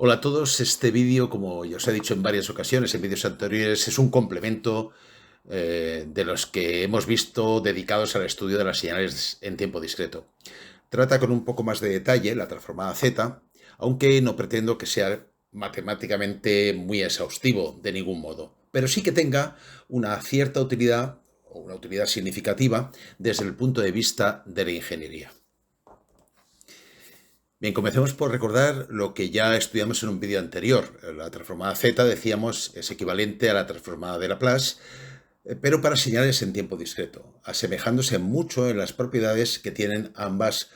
Hola a todos, este vídeo, como ya os he dicho en varias ocasiones, en vídeos anteriores, es un complemento de los que hemos visto dedicados al estudio de las señales en tiempo discreto. Trata con un poco más de detalle la transformada Z, aunque no pretendo que sea matemáticamente muy exhaustivo de ningún modo, pero sí que tenga una cierta utilidad o una utilidad significativa desde el punto de vista de la ingeniería. Bien, comencemos por recordar lo que ya estudiamos en un vídeo anterior. La transformada Z, decíamos, es equivalente a la transformada de Laplace, pero para señales en tiempo discreto, asemejándose mucho en las propiedades que tienen ambas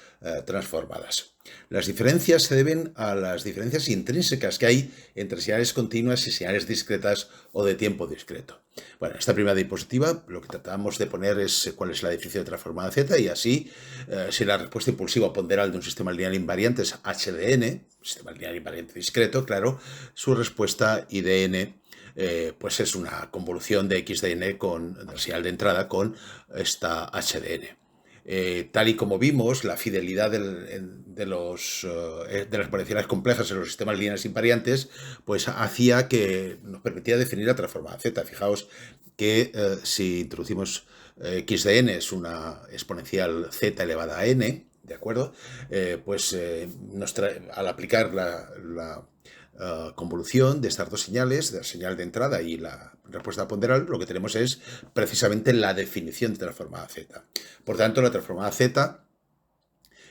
transformadas. Las diferencias se deben a las diferencias intrínsecas que hay entre señales continuas y señales discretas o de tiempo discreto. Bueno, en esta primera diapositiva lo que tratamos de poner es cuál es la definición de transformada Z y así, si la respuesta impulsiva ponderal de un sistema lineal invariante es HDN, sistema lineal invariante discreto, claro, su respuesta IDN pues es una convolución de XDN con la señal de entrada con esta HDN. Tal y como vimos, la fidelidad de las exponenciales complejas en los sistemas lineales invariantes pues hacía que nos permitía definir la transformada Z. Fijaos que si introducimos XDN es una exponencial Z elevada a n, ¿de acuerdo? Al aplicar la convolución de estas dos señales, de la señal de entrada y la respuesta ponderal, lo que tenemos es precisamente la definición de transformada Z. Por tanto, la transformada Z,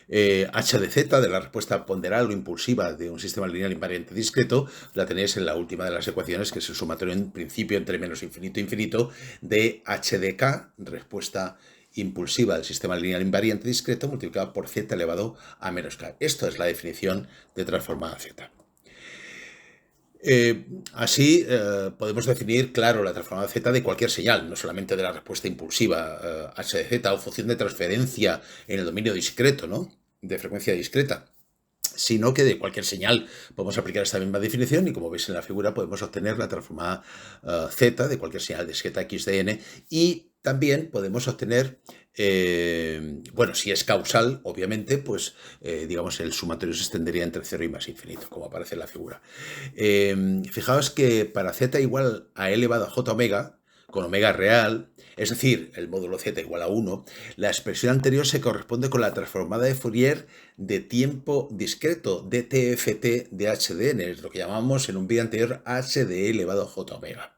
h de z, de la respuesta ponderal o impulsiva de un sistema lineal invariante discreto, la tenéis en la última de las ecuaciones, que es el sumatorio en principio entre menos infinito e infinito de h de k, respuesta impulsiva del sistema lineal invariante discreto, multiplicado por z elevado a menos k. Esto es la definición de transformada Z. Así podemos definir, claro, la transformada Z de cualquier señal, no solamente de la respuesta impulsiva h de z o función de transferencia en el dominio discreto, ¿no? De frecuencia discreta, sino que de cualquier señal podemos aplicar esta misma definición y, como veis en la figura, podemos obtener la transformada Z de cualquier señal discreta x de n, y también podemos obtener, bueno, si es causal, obviamente, pues digamos el sumatorio se extendería entre 0 y más infinito, como aparece en la figura. Fijaos que para z igual a e elevado a j omega, con omega real, es decir, el módulo z igual a 1, la expresión anterior se corresponde con la transformada de Fourier de tiempo discreto, dTFT de HDN, es lo que llamamos en un vídeo anterior h de e elevado a j omega.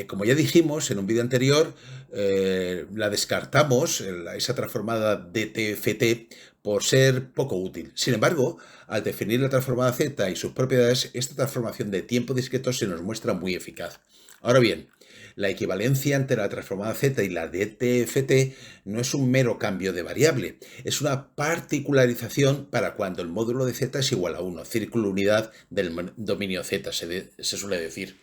Como ya dijimos en un vídeo anterior, la descartamos, esa transformada dTFT, por ser poco útil. Sin embargo, al definir la transformada Z y sus propiedades, esta transformación de tiempo discreto se nos muestra muy eficaz. Ahora bien, la equivalencia entre la transformada Z y la dTFT no es un mero cambio de variable, es una particularización para cuando el módulo de Z es igual a 1, círculo unidad del dominio Z, se suele decir.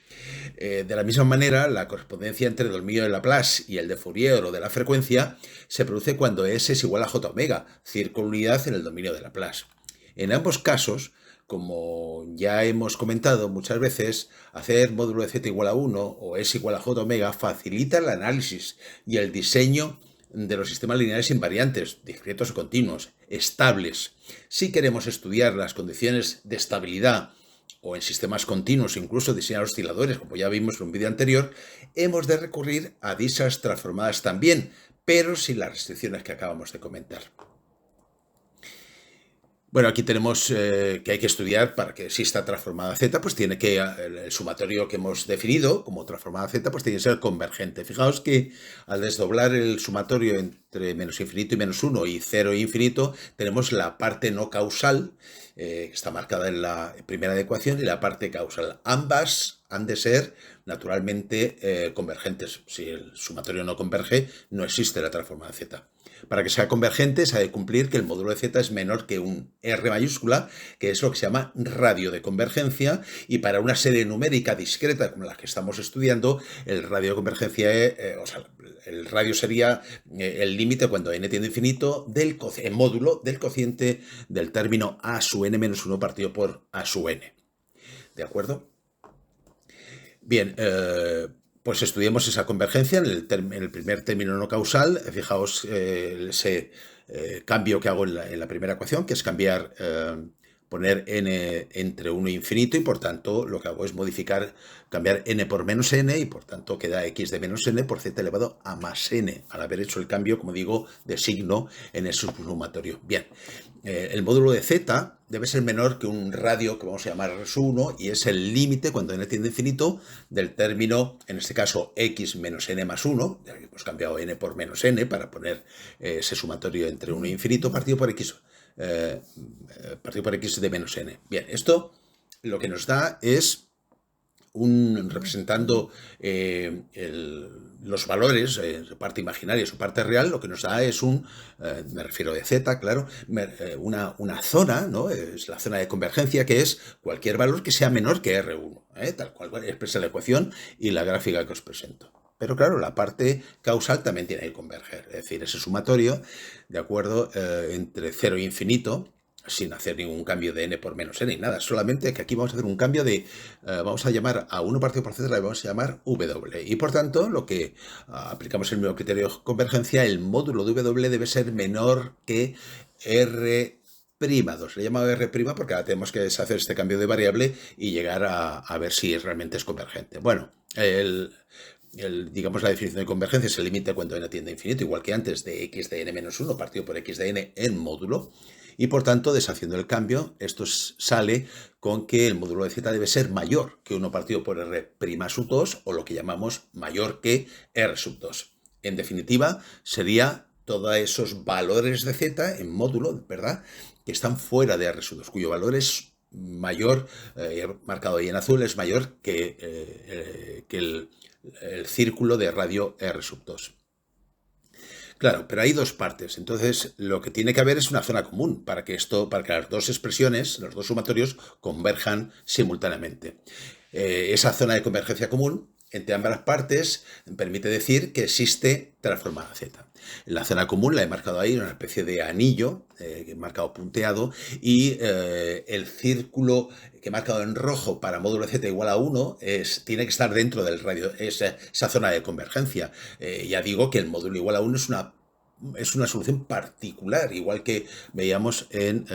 De la misma manera, la correspondencia entre el dominio de Laplace y el de Fourier o de la frecuencia se produce cuando S es igual a J omega, círculo unidad en el dominio de Laplace. En ambos casos, como ya hemos comentado muchas veces, hacer módulo de z igual a 1 o s igual a j omega facilita el análisis y el diseño de los sistemas lineales invariantes, discretos o continuos, estables. Si queremos estudiar las condiciones de estabilidad o en sistemas continuos, incluso diseñar osciladores, como ya vimos en un vídeo anterior, hemos de recurrir a dichas transformadas también, pero sin las restricciones que acabamos de comentar. Bueno, aquí tenemos que hay que estudiar para que exista transformada Z, pues tiene que, el sumatorio que hemos definido como transformada Z, pues tiene que ser convergente. Fijaos que al desdoblar el sumatorio entre menos infinito y menos 1 y 0 e infinito, tenemos la parte no causal, que está marcada en la primera ecuación, y la parte causal. Ambas han de ser naturalmente convergentes. Si el sumatorio no converge, no existe la transformada Z. Para que sea convergente se ha de cumplir que el módulo de Z es menor que un R mayúscula, que es lo que se llama radio de convergencia, y para una serie numérica discreta como la que estamos estudiando, el radio de convergencia, o sea, el radio sería el límite cuando n tiende a infinito del módulo del cociente del término a sub n menos 1 partido por a sub n. ¿De acuerdo? Bien, pues estudiemos esa convergencia en el primer término no causal. Fijaos ese cambio que hago en la primera ecuación, que es cambiar poner n entre 1 e infinito, y por tanto lo que hago es cambiar n por menos n, y por tanto queda x de menos n por z elevado a más n, al haber hecho el cambio, como digo, de signo en el sumatorio. Bien, el módulo de z debe ser menor que un radio que vamos a llamar R1, y es el límite, cuando n tiende a infinito, del término, en este caso, x menos n más 1, ya que hemos cambiado n por menos n para poner ese sumatorio entre 1 e infinito, partido por x de menos n. Bien, esto lo que nos da es representando los valores, su parte imaginaria, su parte real, lo que nos da es me refiero de z, claro, una zona, ¿no? Es la zona de convergencia, que es cualquier valor que sea menor que R1, tal cual expresa la ecuación y la gráfica que os presento. Pero claro, la parte causal también tiene que converger, es decir, ese sumatorio, de acuerdo, entre 0 e infinito, sin hacer ningún cambio de n por menos n, nada, solamente que aquí vamos a hacer un cambio de, vamos a llamar a 1 partido por z, le vamos a llamar w, y por tanto, lo que aplicamos el mismo criterio de convergencia, el módulo de w debe ser menor que r'. Le he llamado R' porque ahora tenemos que deshacer este cambio de variable y llegar a ver si realmente es convergente. Bueno, digamos, la definición de convergencia se limita cuando n tiende a infinito, igual que antes, de x de n menos 1 partido por x de n en módulo, y por tanto, deshaciendo el cambio, esto sale con que el módulo de z debe ser mayor que 1 partido por r' sub 2, o lo que llamamos mayor que r sub 2. En definitiva, sería todos esos valores de z en módulo, ¿verdad?, que están fuera de r sub 2, cuyo valor es mayor, marcado ahí en azul, es mayor que el círculo de radio r sub 2. Claro, pero hay dos partes, entonces lo que tiene que haber es una zona común para que las dos expresiones, los dos sumatorios, converjan simultáneamente. Esa zona de convergencia común entre ambas partes permite decir que existe transformada z. La zona común la he marcado ahí, una especie de anillo, marcado punteado, y el círculo que he marcado en rojo para módulo de z igual a 1 tiene que estar dentro del radio, esa zona de convergencia. Ya digo que el módulo igual a 1 es una solución particular, igual que veíamos en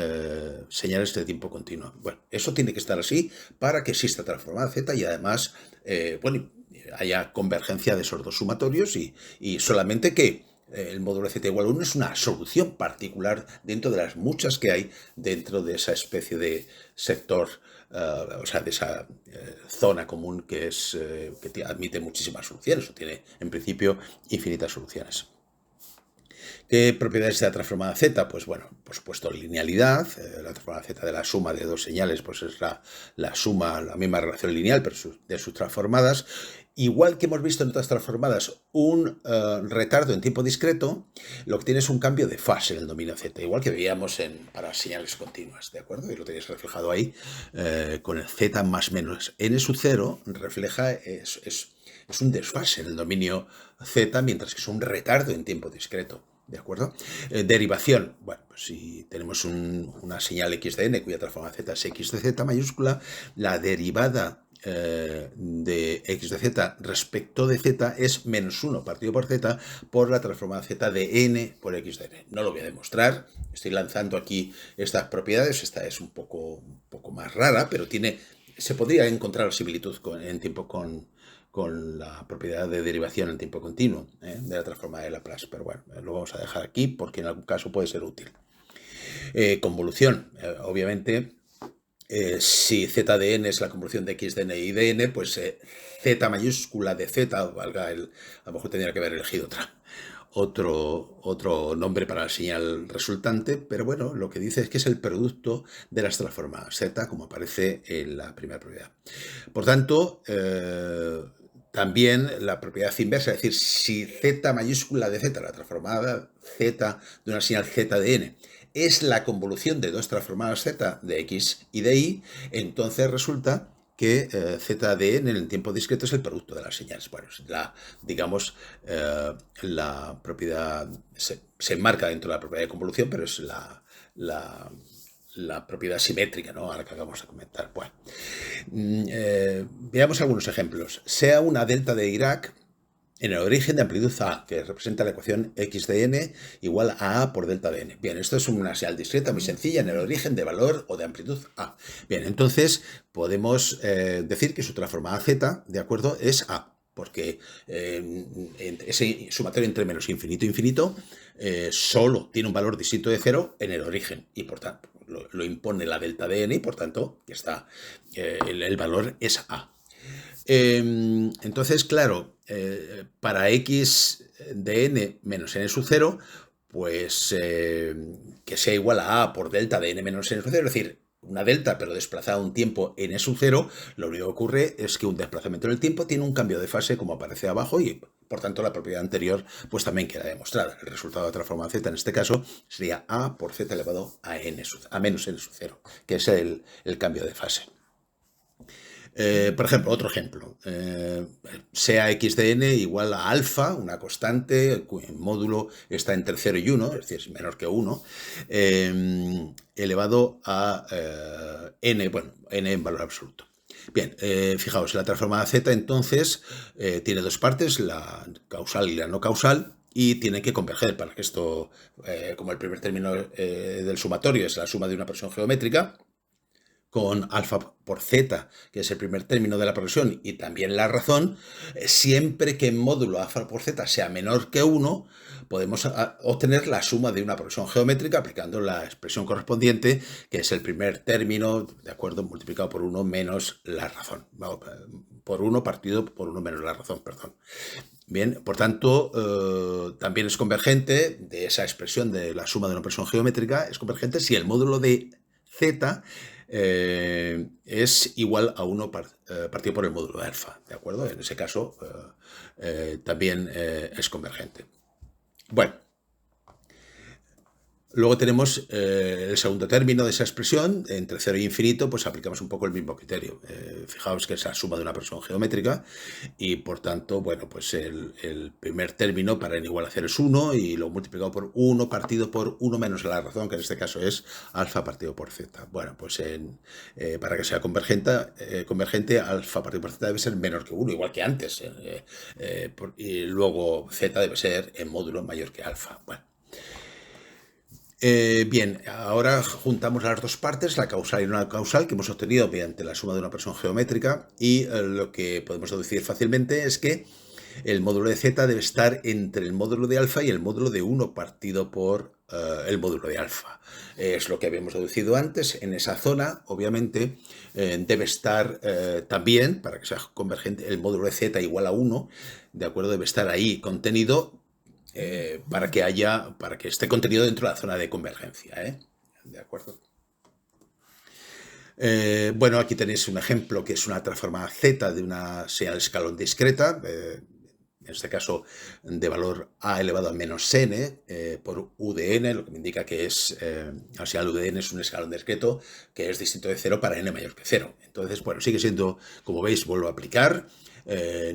señales de tiempo continuo. Bueno, eso tiene que estar así para que exista transformada z, y además, haya convergencia de esos dos sumatorios, y solamente que el módulo de z igual a 1 es una solución particular dentro de las muchas que hay dentro de esa especie de sector, o sea, de esa zona común que admite muchísimas soluciones, o tiene en principio infinitas soluciones. ¿Qué propiedades de la transformada z? Pues bueno, por supuesto, linealidad. La transformada z de la suma de dos señales pues es la suma, la misma relación lineal, pero de sus transformadas. Igual que hemos visto en otras transformadas, un retardo en tiempo discreto, lo que tiene es un cambio de fase en el dominio z, igual que veíamos para señales continuas, ¿de acuerdo? Y lo tenéis reflejado ahí con el z más menos n sub 0, refleja, es un desfase en el dominio z, mientras que es un retardo en tiempo discreto. ¿De acuerdo? Derivación. Bueno, pues si tenemos una señal x de n cuya transformada z es x de z mayúscula, la derivada de x de z respecto de z es menos 1 partido por z por la transformada z de n por x de n. No lo voy a demostrar, estoy lanzando aquí estas propiedades. Esta es un poco más rara, pero se podría encontrar similitud en tiempo con la propiedad de derivación en tiempo continuo de la transformada de Laplace, pero bueno, lo vamos a dejar aquí porque en algún caso puede ser útil. Convolución, obviamente, si z de n es la convolución de x de n y de n, pues z mayúscula de z, a lo mejor tendría que haber elegido otro nombre para la señal resultante, pero bueno, lo que dice es que es el producto de las transformadas z, como aparece en la primera propiedad. Por tanto, también la propiedad inversa, es decir, si z mayúscula de z, la transformada z de una señal z de n, es la convolución de dos transformadas z de x y de y, entonces resulta que z de n en el tiempo discreto es el producto de las señales. Bueno, digamos, la propiedad se enmarca dentro de la propiedad de convolución, pero es la propiedad simétrica, ¿no?, a la que acabamos de comentar. Bueno, veamos algunos ejemplos. Sea una delta de Dirac en el origen de amplitud A, que representa la ecuación x de n igual a por delta de n. Bien, esto es una señal discreta muy sencilla en el origen de valor o de amplitud A. Bien, entonces podemos decir que su transforma a z, ¿de acuerdo?, es A, porque ese sumatorio entre menos infinito e infinito solo tiene un valor distinto de 0 en el origen, y por tanto lo impone la delta de n, y por tanto está, el valor es A. Entonces, claro, para x de n menos n sub 0, pues que sea igual a por delta de n menos n sub 0, es decir, una delta pero desplazada un tiempo n sub 0, lo único que ocurre es que un desplazamiento en el tiempo tiene un cambio de fase como aparece abajo, y por tanto la propiedad anterior pues también queda demostrada. El resultado de la transforma z en este caso sería a por z elevado a menos n sub 0, que es el cambio de fase. Por ejemplo, otro ejemplo, sea x de n igual a alfa, una constante cuyo módulo está entre 0 y 1, es decir, es menor que 1, elevado a n, bueno, n en valor absoluto. Bien, fijaos, la transformada z entonces tiene dos partes, la causal y la no causal, y tiene que converger para que esto, como el primer término del sumatorio es la suma de una progresión geométrica, con alfa por z, que es el primer término de la progresión, y también la razón, siempre que en módulo alfa por z sea menor que 1, podemos obtener la suma de una progresión geométrica aplicando la expresión correspondiente, que es el primer término, ¿de acuerdo?, multiplicado por 1 menos la razón. Por 1 partido por 1 menos la razón, perdón. Bien, por tanto, también es convergente de esa expresión de la suma de una progresión geométrica, es convergente si el módulo de z es igual a 1 partido por el módulo de alfa, ¿de acuerdo? En ese caso también es convergente. Bueno, luego tenemos el segundo término de esa expresión, entre 0 y infinito, pues aplicamos un poco el mismo criterio. Fijaos que es la suma de una progresión geométrica, y por tanto, bueno, pues el primer término para n igual a 0 es 1, y lo multiplicado por 1 partido por 1 menos la razón, que en este caso es alfa partido por z. Bueno, pues para que sea convergente, alfa partido por z debe ser menor que 1, igual que antes. Y luego z debe ser en módulo mayor que alfa. Bueno. Bien, ahora juntamos las dos partes, la causal y la no causal, que hemos obtenido mediante la suma de una progresión geométrica, y lo que podemos deducir fácilmente es que el módulo de z debe estar entre el módulo de alfa y el módulo de 1 partido por el módulo de alfa. Es lo que habíamos deducido antes. En esa zona, obviamente, debe estar también, para que sea convergente, el módulo de z igual a 1, ¿de acuerdo? Debe estar ahí contenido, para que esté contenido dentro de la zona de convergencia, ¿de acuerdo? Bueno, aquí tenéis un ejemplo que es una transformada z de una señal escalón discreta, en este caso de valor a elevado a menos n por u de n, lo que me indica que es, la señal u de n es un escalón discreto que es distinto de 0 para n mayor que 0. Entonces, bueno, sigue siendo, como veis, vuelvo a aplicar.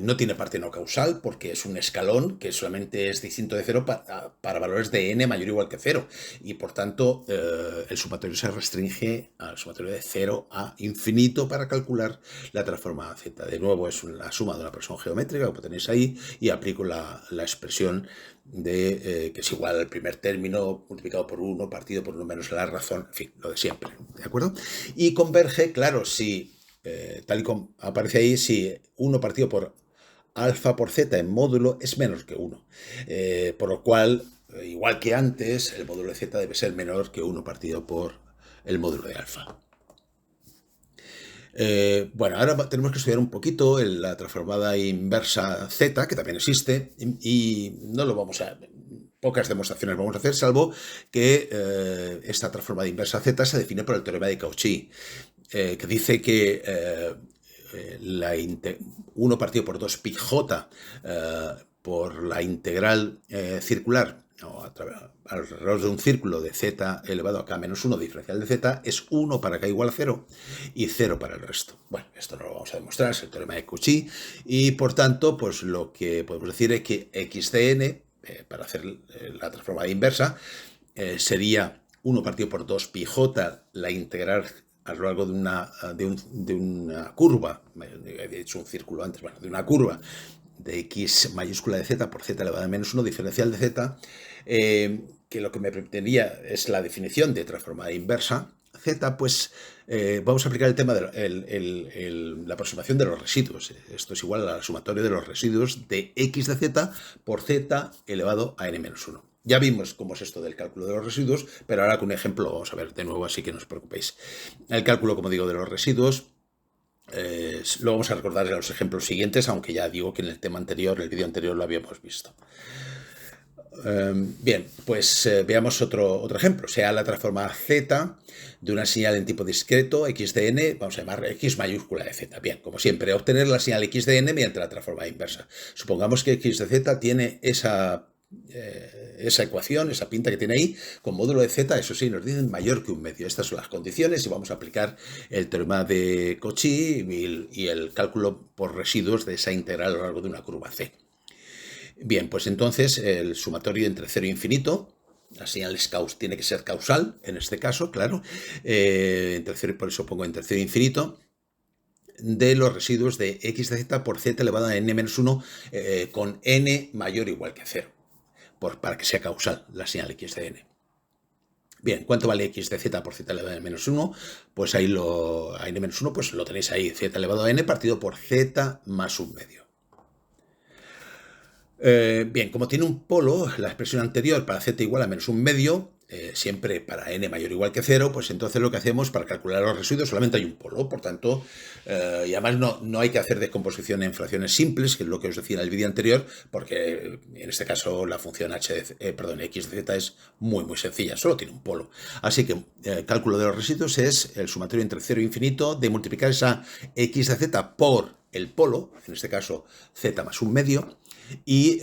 No tiene parte no causal porque es un escalón que solamente es distinto de 0 para valores de n mayor o igual que 0, y por tanto el sumatorio se restringe al sumatorio de 0 a infinito para calcular la transformada z. De nuevo es la suma de una progresión geométrica, como tenéis ahí, y aplico la expresión de que es igual al primer término multiplicado por 1 partido por 1 menos la razón, en fin, lo de siempre, ¿de acuerdo? Y converge, claro, si tal y como aparece ahí, si 1 partido por alfa por z en módulo es menos que 1. Por lo cual, igual que antes, el módulo de z debe ser menor que 1 partido por el módulo de alfa. Bueno, ahora tenemos que estudiar un poquito la transformada inversa z, que también existe, y no lo vamos a... Pocas demostraciones vamos a hacer, salvo que esta transformada inversa z se define por el teorema de Cauchy, que dice que 1 partido por 2 pi j por la integral circular alrededor de un círculo de z elevado a k menos 1 diferencial de z es 1 para k igual a 0 y 0 para el resto. Bueno, esto no lo vamos a demostrar, es el teorema de Cauchy, y por tanto, pues lo que podemos decir es que x de n, para hacer la transformada inversa, sería 1 partido por 2 pi j la integral a lo largo de una curva, he dicho un círculo antes, bueno, de una curva de x mayúscula de z por z elevado a menos 1 diferencial de z, que lo que me permitiría es la definición de transformada inversa z, pues vamos a aplicar el tema de la aproximación de los residuos. Esto es igual al sumatorio de los residuos de x de z por z elevado a n-1. Ya vimos cómo es esto del cálculo de los residuos, pero ahora con un ejemplo vamos a ver de nuevo, así que no os preocupéis. El cálculo, como digo, de los residuos lo vamos a recordar en los ejemplos siguientes, aunque ya digo que en el tema anterior, el vídeo anterior, lo habíamos visto. Bien, pues veamos otro ejemplo. Sea la transformada z de una señal en tipo discreto x de n, vamos a llamar x mayúscula de z. Bien, como siempre, obtener la señal x de n mediante la transformada inversa. Supongamos que x de z tiene esa ecuación, esa pinta que tiene ahí, con módulo de z, eso sí, nos dicen mayor que un medio. Estas son las condiciones y vamos a aplicar el teorema de Cauchy y el cálculo por residuos de esa integral a lo largo de una curva c. Bien, pues entonces el sumatorio entre 0 e infinito, la señal tiene que ser causal, en este caso, claro, entre 0, por eso pongo entre 0 e infinito, de los residuos de x de z por z elevado a n-1 con n mayor o igual que 0, para que sea causal la señal x de n. Bien, ¿cuánto vale x de z por z elevado a n-1? Pues ahí a n-1 pues lo tenéis ahí, z elevado a n partido por z más un medio. Bien, como tiene un polo, la expresión anterior para z igual a menos un medio, siempre para n mayor o igual que 0, pues entonces lo que hacemos para calcular los residuos solamente hay un polo, por tanto, y además no hay que hacer descomposición en fracciones simples, que es lo que os decía en el vídeo anterior, porque en este caso la función x de z es muy sencilla, solo tiene un polo. Así que el cálculo de los residuos es el sumatorio entre 0 e infinito de multiplicar esa x de z por el polo, en este caso z más un medio, y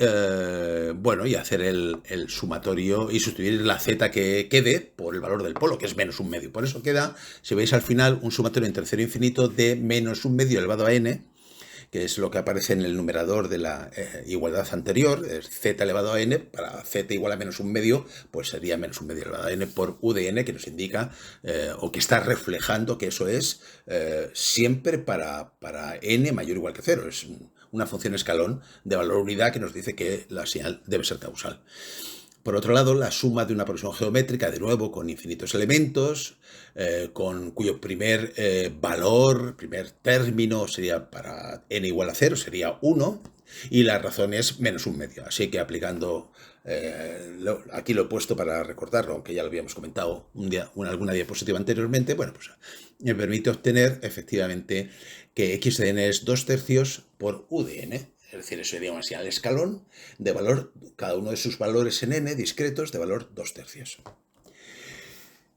bueno, y hacer el sumatorio y sustituir la z que quede por el valor del polo, que es menos un medio. Por eso queda, si veis al final, un sumatorio entre 0 e infinito de menos un medio elevado a n, que es lo que aparece en el numerador de la igualdad anterior, es z elevado a n, para z igual a menos un medio, pues sería menos un medio elevado a n por u de n, que nos indica, o que está reflejando que eso es siempre para n mayor o igual que 0. Es una función escalón de valor unidad que nos dice que la señal debe ser causal. Por otro lado, la suma de una progresión geométrica, de nuevo, con infinitos elementos, con cuyo primer primer término sería para n igual a 0, sería 1, y la razón es menos un medio. Así que aplicando, aquí lo he puesto para recordarlo, aunque ya lo habíamos comentado alguna diapositiva anteriormente, bueno, pues me permite obtener efectivamente que x de n es 2/3 por u de n. Es decir, eso sería una señal escalón de valor, cada uno de sus valores en n discretos de valor 2/3.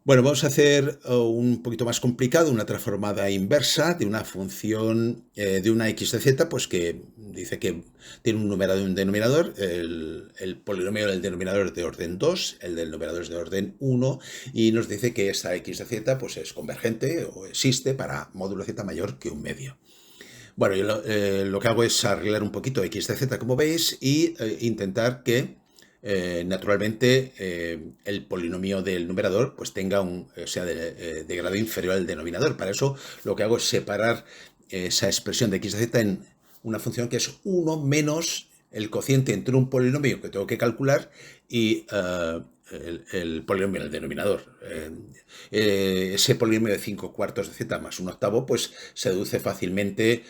Bueno, vamos a hacer un poquito más complicado, una transformada inversa de una función de una x de z, pues que dice que tiene un numerador y un denominador. El polinomio del denominador es de orden 2, el del numerador es de orden 1, y nos dice que esta x de z pues es convergente o existe para módulo z mayor que un medio. Bueno, yo lo que hago es arreglar un poquito x de z, como veis, y intentar que naturalmente el polinomio del numerador pues tenga sea de grado inferior al denominador. Para eso lo que hago es separar esa expresión de x de z en una función que es 1 menos el cociente entre un polinomio que tengo que calcular y el polinomio del denominador. Ese polinomio de 5/4 de z más 1/8 pues se deduce fácilmente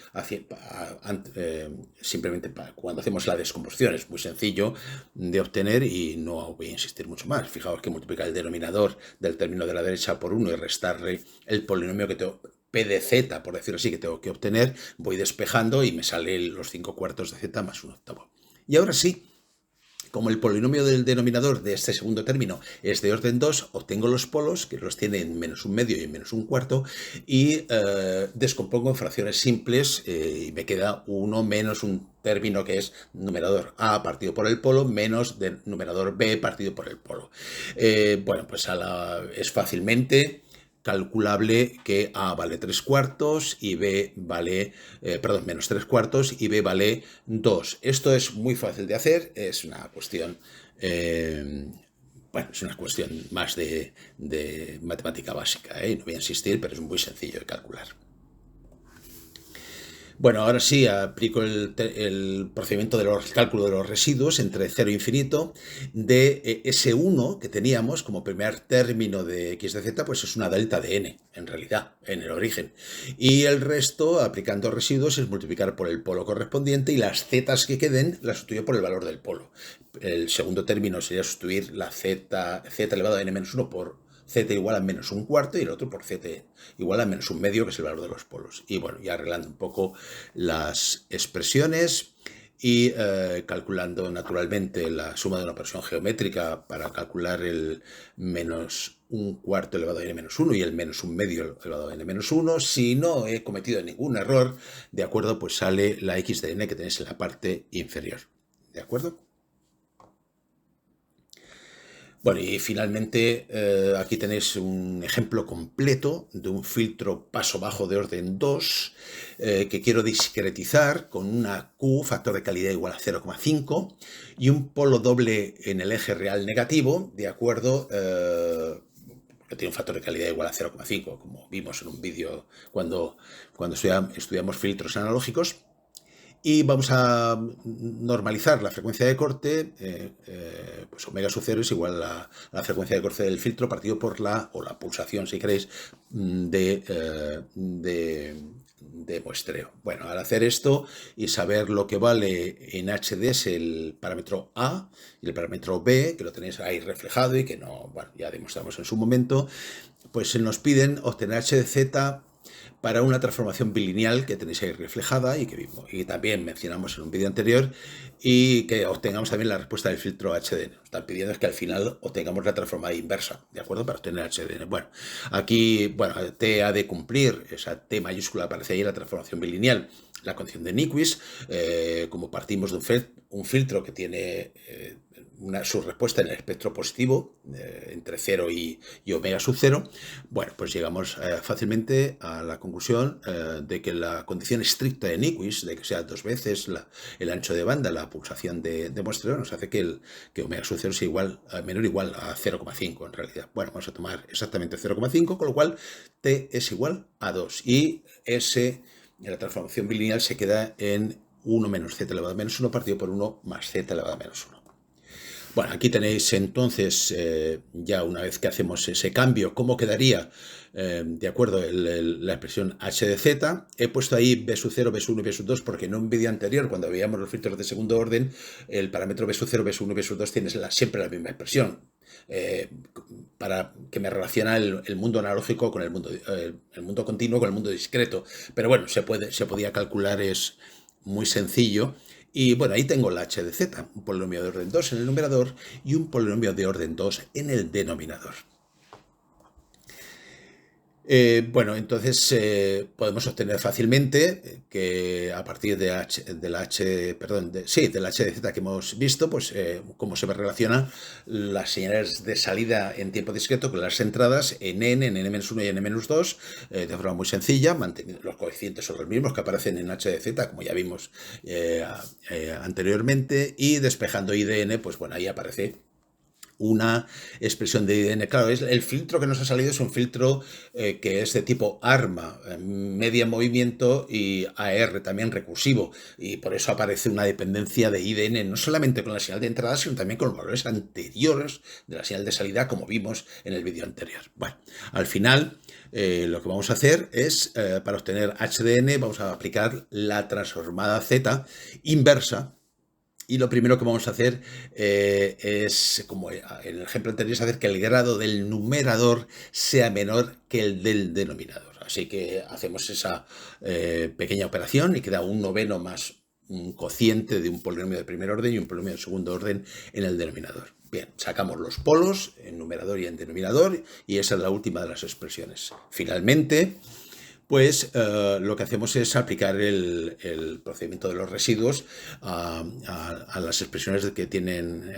simplemente cuando hacemos la descomposición. Es muy sencillo de obtener y no voy a insistir mucho más. Fijaos que multiplicar el denominador del término de la derecha por 1 y restarle el polinomio que tengo, p de z, por decirlo así, que tengo que obtener, voy despejando y me sale los 5/4 de z más 1/8. Y ahora sí, como el polinomio del denominador de este segundo término es de orden 2, obtengo los polos, que los tiene en menos un medio y en menos un cuarto, y descompongo en fracciones simples y me queda 1 menos un término que es numerador a partido por el polo menos numerador b partido por el polo. Bueno, pues es fácilmente calculable que A vale 3/4 y B vale, menos 3/4 y B vale 2. Esto es muy fácil de hacer, es una cuestión, es una cuestión más de matemática básica, no voy a insistir, pero es muy sencillo de calcular. Bueno, ahora sí aplico el procedimiento del cálculo de los residuos entre 0 e infinito de S1 que teníamos como primer término de x de z, pues es una delta de n, en realidad, en el origen. Y el resto, aplicando residuos, es multiplicar por el polo correspondiente y las zetas que queden las sustituyo por el valor del polo. El segundo término sería sustituir la z elevado a n-1 por z igual a menos un cuarto y el otro por z igual a menos un medio, que es el valor de los polos. Y bueno, ya arreglando un poco las expresiones y calculando naturalmente la suma de una expresión geométrica para calcular el menos un cuarto elevado a n-1 y el menos un medio elevado a n-1. Si no he cometido ningún error, de acuerdo, pues sale la x de n que tenéis en la parte inferior. ¿De acuerdo? Bueno, y finalmente aquí tenéis un ejemplo completo de un filtro paso bajo de orden 2 que quiero discretizar con una Q, factor de calidad igual a 0,5 y un polo doble en el eje real negativo, ¿de acuerdo? Que tiene un factor de calidad igual a 0,5, como vimos en un vídeo cuando estudiamos filtros analógicos. Y vamos a normalizar la frecuencia de corte, pues omega sub 0 es igual a la frecuencia de corte del filtro partido por la pulsación, si queréis, de muestreo. Bueno, al hacer esto y saber lo que vale en HD es el parámetro A y el parámetro B, que lo tenéis ahí reflejado y que no, bueno, ya demostramos en su momento, pues se nos piden obtener h de z para una transformación bilineal que tenéis ahí reflejada y que vimos, y también mencionamos en un vídeo anterior, y que obtengamos también la respuesta del filtro HDN. Nos están pidiendo es que al final obtengamos la transformada inversa, ¿de acuerdo? Para obtener HDN. Bueno, aquí, bueno, T ha de cumplir, esa T mayúscula aparece ahí, la transformación bilineal, la condición de Nyquist, como partimos de un filtro que tiene su respuesta en el espectro positivo, entre 0 y omega sub 0, bueno, pues llegamos fácilmente a la conclusión de que la condición estricta de Nyquist, de que sea dos veces el ancho de banda, la pulsación de muestreo, nos hace que omega sub 0 sea menor o igual a 0,5 en realidad. Bueno, vamos a tomar exactamente 0,5, con lo cual T es igual a 2 y la transformación bilineal se queda en 1 menos z elevado a menos 1 partido por 1 más z elevado a menos 1. Bueno, aquí tenéis entonces, ya una vez que hacemos ese cambio, cómo quedaría, de acuerdo, la expresión h de z. He puesto ahí b sub 0, b sub 1 y b sub 2 porque en un vídeo anterior, cuando veíamos los filtros de segundo orden, el parámetro b sub 0, b sub 1 y b sub 2 tiene siempre la misma expresión. Para que me relaciona el mundo analógico con el mundo continuo con el mundo discreto. Pero bueno, se podía calcular, es muy sencillo. Y bueno, ahí tengo la h de z, un polinomio de orden 2 en el numerador y un polinomio de orden 2 en el denominador. Bueno, entonces podemos obtener fácilmente que a partir de la h de z que hemos visto, pues cómo se relacionan las señales de salida en tiempo discreto con las entradas en n, en n-1 y en n-2, de forma muy sencilla, manteniendo los coeficientes son los mismos que aparecen en h de z, como ya vimos anteriormente, y despejando i de n, pues bueno, ahí aparece una expresión de IDN. Claro, el filtro que nos ha salido es un filtro que es de tipo ARMA, media movimiento, y AR también recursivo, y por eso aparece una dependencia de IDN no solamente con la señal de entrada, sino también con los valores anteriores de la señal de salida, como vimos en el vídeo anterior. Bueno, al final lo que vamos a hacer es, para obtener HDN, vamos a aplicar la transformada Z inversa. Y lo primero que vamos a hacer es, como en el ejemplo anterior, es hacer que el grado del numerador sea menor que el del denominador. Así que hacemos esa pequeña operación y queda un noveno más un cociente de un polinomio de primer orden y un polinomio de segundo orden en el denominador. Bien, sacamos los polos en numerador y en denominador y esa es la última de las expresiones. Finalmente, pues lo que hacemos es aplicar el procedimiento de los residuos a las expresiones que tienen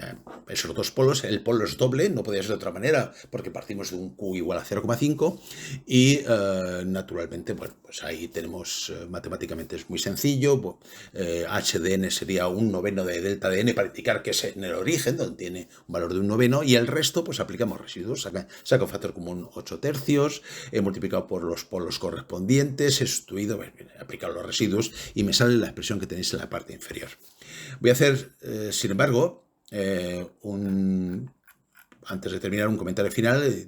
esos dos polos. El polo es doble, no podía ser de otra manera, porque partimos de un Q igual a 0,5 y naturalmente, bueno, pues ahí tenemos, matemáticamente es muy sencillo, HDN sería un noveno de delta de n para indicar que es en el origen, donde tiene un valor de un noveno, y el resto pues aplicamos residuos, saca un factor común 8 tercios, he multiplicado por los polos correspondientes, he sustituido, aplicado los residuos y me sale la expresión que tenéis en la parte inferior. Voy a hacer, sin embargo, antes de terminar, un comentario final,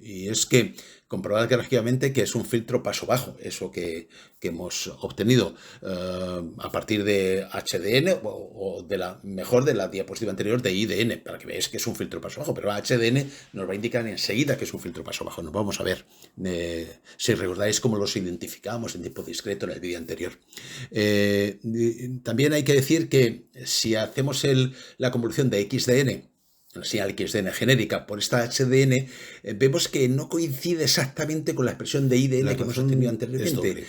y es que comprobad gráficamente que es un filtro paso bajo, eso que hemos obtenido a partir de HDN o mejor de la diapositiva anterior de IDN, para que veáis que es un filtro paso bajo, pero HDN nos va a indicar enseguida que es un filtro paso bajo. Nos vamos a ver, si recordáis cómo los identificamos en tiempo discreto en el vídeo anterior. También hay que decir que si hacemos la convolución de XDN, la señal XDN genérica por esta HDN, vemos que no coincide exactamente con la expresión de IDN que hemos obtenido anteriormente.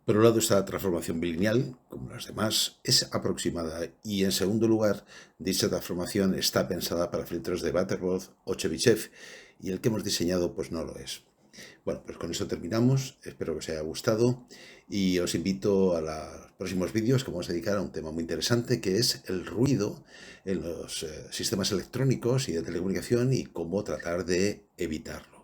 Por un lado, esta transformación bilineal, como las demás, es aproximada, y en segundo lugar, dicha transformación está pensada para filtros de Butterworth o Chebyshev, y el que hemos diseñado pues no lo es. Bueno, pues con eso terminamos, espero que os haya gustado y os invito a los próximos vídeos que vamos a dedicar a un tema muy interesante, que es el ruido en los sistemas electrónicos y de telecomunicación y cómo tratar de evitarlo.